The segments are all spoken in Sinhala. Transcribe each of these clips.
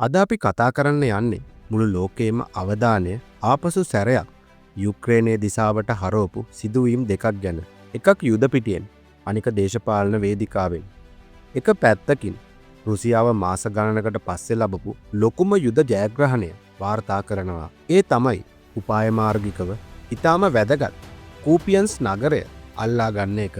අද අපි කතා කරන්න යන්නේ මුළු ලෝකයේම අවධානය ආපසු සැරයක් යුක්‍රේනයේ දිසාවට හරවපු සිදුවීම් දෙකක් ගැන. එකක් යුද පිටියෙන්, අනික දේශපාලන වේදිකාවෙන්. එක පැත්තකින් රුසියාව මාස ගණනකට පස්සේ ලැබපු ලොකුම යුද ජයග්‍රහණය වාර්තා කරනවා. ඒ තමයි උපාය මාර්ගිකව ඊටාම වැදගත් කූපියන්ස් නගරය අල්ලා ගන්න එක.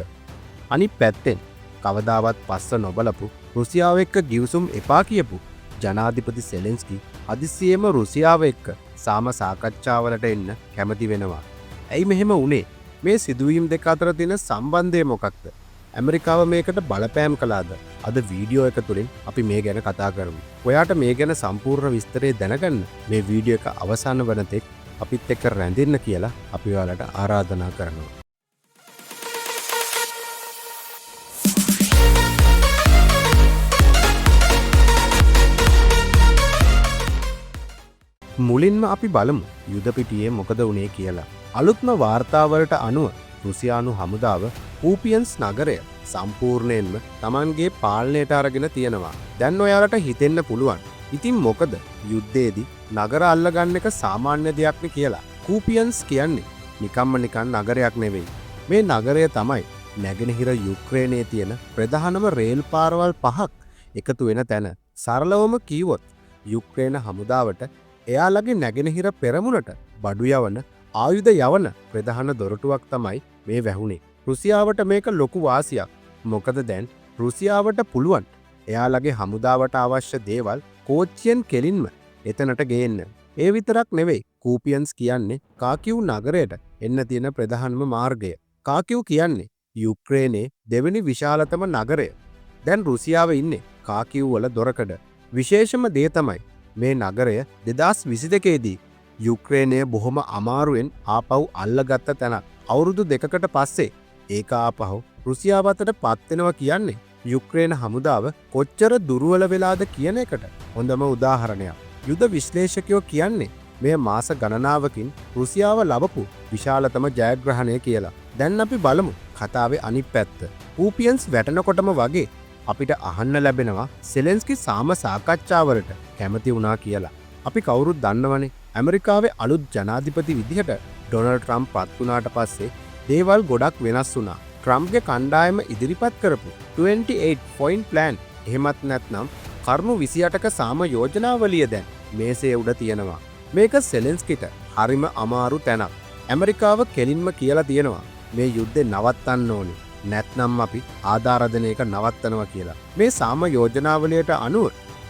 අනිත් පැත්තෙන් කවදාවත් පස්ස නොබලපු රුසියාව එක්ක ගිවිසුම් එපා කියපු ජනාධිපති සෙලෙන්ස්කි හදිසියෙම රුසියාව එක්ක සාම සාකච්ඡාවලට එන්න කැමති වෙනවා. ඇයි මෙහෙම වුණේ? මේ සිදුවීම් දෙක අතර තියෙන සම්බන්ධය මොකක්ද? ඇමරිකාව මේකට බලපෑම් කළාද? අද වීඩියෝ එක තුලින් අපි මේ ගැන කතා කරමු. ඔයාට මේ ගැන සම්පූර්ණ විස්තරය දැනගන්න මේ වීඩියෝ එක අවසන් වන තෙක් අපිත් එක්ක රැඳෙන්න කියලා අපි ඔයාලට ආරාධනා කරනවා. මුලින්ම අපි බලමු යුද පිටියේ මොකද වුණේ කියලා. අලුත්ම වාර්තාවලට අනුව රුසියානු හමුදාව කූපියන්ස් නගරය සම්පූර්ණයෙන්ම Tamanගේ පාලනයට අරගෙන තියෙනවා. දැන් ඔයාලට හිතෙන්න පුළුවන් ඉතින් මොකද යුද්ධයේදී නගර අල්ලගන්න එක සාමාන්‍ය දෙයක් නේ කියලා. කූපියන්ස් කියන්නේ නිකම්ම නිකන් නගරයක් නෙවෙයි. මේ නගරය තමයි නැගෙනහිර යුක්‍රේනයේ තියෙන ප්‍රධානම රේල් පාරවල් පහක් එකතු වෙන තැන. සරලවම කිව්වොත් යුක්‍රේන හමුදාවට එයාලගේ නැගෙනහිර පෙරමුණට බඩු යවන ආයුධ යවන ප්‍රධාන දොරටුවක් තමයි මේ වැහුනේ. රුසියාවට මේක ලොකු වාසියක්. මොකද දැන් රුසියාවට පුළුවන් එයාලගේ හමුදාවට අවශ්‍ය දේවල් කෝච්චියෙන් කෙලින්ම එතනට ගේන්න. ඒ විතරක් නෙවෙයි කූපියන්ස් කියන්නේ කාකිව් නගරයට එන්න තියෙන ප්‍රධානම මාර්ගය. කාකිව් කියන්නේ යුක්‍රේනයේ දෙවෙනි විශාලතම නගරය. දැන් රුසියාව ඉන්නේ කාකිව් වල දොරකඩ. විශේෂම දේ තමයි මේ නගරය 2022දී යුක්‍රේනය බොහොම අමාරුවෙන් ආපහු අල්ලගත්ත තැනක්. අවුරුදු දෙකකට පස්සේ ඒක ආපහු රුසියාව අතට පත් වෙනවා කියන්නේ යුක්‍රේන හමුදාව කොච්චර දුර්වල වෙලාද කියන එකට හොඳම උදාහරණයක්. යුද විශ්ලේෂකයෝ කියන්නේ මේ මාස ගණනාවකින් රුසියාව ලබපු විශාලතම ජයග්‍රහණය කියලා. දැන් අපි බලමු කතාවේ අනිත් පැත්ත. කූපියන්ස් වැටෙනකොටම වගේ අපිට අහන්න ලැබෙනවා සෙලෙන්ස්කි සාම සාකච්ඡාවලට කැමති වුණා කියලා. අපි කවුරුත් දන්නවනේ ඇමරිකාවේ අලුත් ජනාධිපති විදිහට ඩොනල්ඩ් ට්‍රම්ප් පත් වුණාට පස්සේ දේවල් ගොඩක් වෙනස් වුණා. ට්‍රම්ප්ගේ කණ්ඩායම ඉදිරිපත් කරපු 28 point plan එහෙමත් නැත්නම් කරුණු 28ක සාම යෝජනාවලිය දැන් මේසේ උඩ තියෙනවා. මේක සෙලෙන්ස්කිට හරිම අමාරු තැනක්. ඇමරිකාව කෙලින්ම කියලා තියෙනවා මේ යුද්ධේ නවත්තන්න ඕනේ. නැත්නම් අපි ආධාරදන එක නවත්තනවා කියලා. මේ සාම යෝජනාවලයට අනුව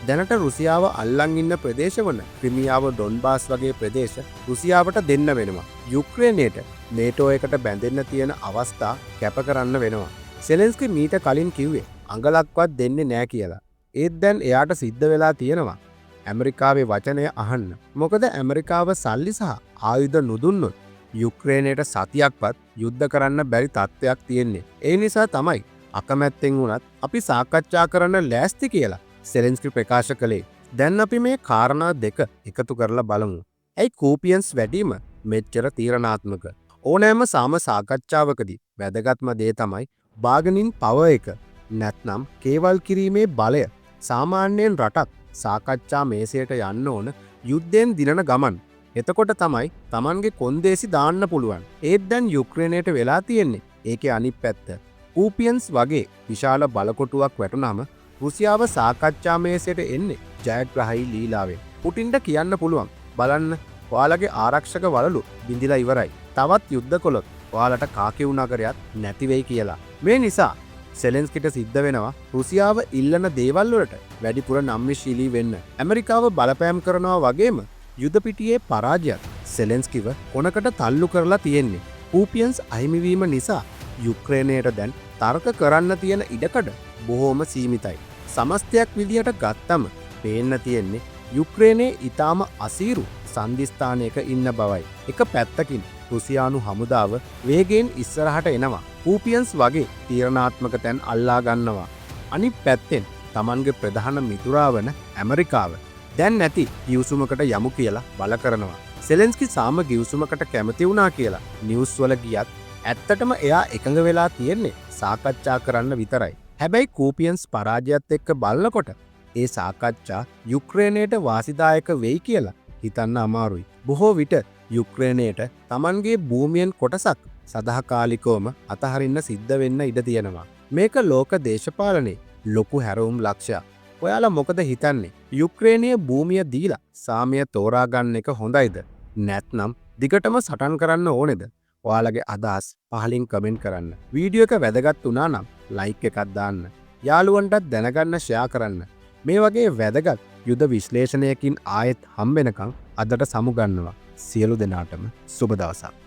දැනට රුසියාව අල්ලන් ඉන්න ප්‍රදේශවල ක්‍රිමියාව ඩොන්බාස් වගේ ප්‍රදේශ රුසියාවට දෙන්න වෙනවා. යුක්‍රේනයට නේටෝ එකට බැඳෙන්න තියෙන අවස්ථා කැප කරන්න වෙනවා. සෙලෙන්ස්කි මීට කලින් කිව්වේ අඟලක්වත් දෙන්නේ නෑ කියලා. ඒත් දැන් එයාට සිද්ධ වෙලා තියෙනවා ඇමරිකාවේ වචනය අහන්න. මොකද ඇමරිකාව සල්ලි සහ ආයුධ නුදුන්නොත් යුක්‍රේනයට සතියක්වත් යුද්ධ කරන්න බැරි තත්ත්වයක් තියෙන්නේ. ඒ නිසා තමයි අකමැත්තෙන් වුණත් අපි සාකච්ඡා කරන්න ලෑස්ති කියලා සෙලෙන්ස්කි ප්‍රකාශ කළේ. දැන් අපි මේ කාරණා දෙක එකතු කරලා බලමු. ඇයි කූපියන්ස් වැඩිම මෙච්චර තීරණාත්මක? ඕනෑම සාම සාකච්ඡාවකදී වැදගත්ම දේ තමයි බාගනින් පවර් එක. නැත්නම් කේවල් කිරීමේ බලය. සාමාන්‍යයෙන් රටක් සාකච්ඡා මේසයට යන්න ඕන යුද්ධයෙන් දිනන ගමන්. එතකොට තමයි Tamanගේ කොන්දේසි දාන්න පුළුවන්. ඒත් දැන් යුක්‍රේනයට වෙලා තියෙන්නේ ඒකේ අනිත් පැත්ත. කූපියන්ස් වගේ විශාල බලකොටුවක් වැටුනම රුසියාව සාකච්ඡා මේසයට එන්නේ ජයග්‍රහී ලීලාවෙන්. පුටින්ට කියන්න පුළුවන් බලන්න ඔයාලගේ ආරක්ෂක වලලු බිඳිලා ඉවරයි. තවත් යුද්ධ කළොත් ඔයාලට කාකිව් නගරයක් නැති වෙයි කියලා. මේ නිසා සෙලෙන්ස්කිට සිද්ධ වෙනවා රුසියාව ඉල්ලන දේවල් වලට වැඩිපුර නම්‍යශීලී වෙන්න. ඇමරිකාව බලපෑම් කරනවා වගේම යුද පිටියේ පරාජයත් සෙලෙන්ස්කිව කොනකට තල්ලු කරලා තියෙන්නේ. කූපියන්ස් අහිමිවීම නිසා යුක්‍රේනයට දැන් තර්ක කරන්න තියෙන ඉඩකඩ බොහෝම සීමිතයි. සමස්තයක් විදිහට ගත්තම පේන්න තියෙන්නේ යුක්‍රේනයේ ඊටාම අසීරු සන්ධිස්ථානයක ඉන්න බවයි. එක පැත්තකින් රුසියානු හමුදාව වේගයෙන් ඉස්සරහට එනවා. කූපියන්ස් වගේ තීරණාත්මක තැන් අල්ලා ගන්නවා. අනිත් පැත්තෙන් Tamanගේ ප්‍රධාන මිතුරා වන ඇමරිකාව දැන් නැති ගිවිසුමකට යමු කියලා බල කරනවා. සෙලෙන්ස්කි සාම ගිවිසුමකට කැමති වුණා කියලා නිවුස් වල ගියත් ඇත්තටම එයා එකඟ වෙලා තියෙන්නේ සාකච්ඡා කරන්න විතරයි. හැබැයි කූපියන්ස් පරාජයත් එක්ක බලනකොට ඒ සාකච්ඡා යුක්‍රේනයට වාසිදායක වෙයි කියලා හිතන්න අමාරුයි. බොහෝ විට යුක්‍රේනයට තමන්ගේ භූමියෙන් කොටසක් සදාකාලිකවම අතහරින්න සිද්ධ වෙන්න ඉඩ තියෙනවා. මේක ලෝක දේශපාලනේ ලොකු හැරවුම් ලක්ෂයක්. ඔයාලා මොකද හිතන්නේ? යුක්‍රේනීය භූමිය දීලා සාමය තෝරාගන්න එක හොඳයිද? නැත්නම් දිගටම සටන් කරන්න ඕනේද? ඔයාලගේ අදහස් පහලින් කමෙන්ට් කරන්න. වීඩියෝ එක වැදගත් වුණා නම් ලයික් එකක් දාන්න. යාළුවන්ටත් දැනගන්න ෂෙයා කරන්න. මේ වගේ වැදගත් යුද විශ්ලේෂණයකින් ආයෙත් හම්බෙනකන් අදට සමුගන්නවා. සියලු දෙනාටම සුබ දවසක්.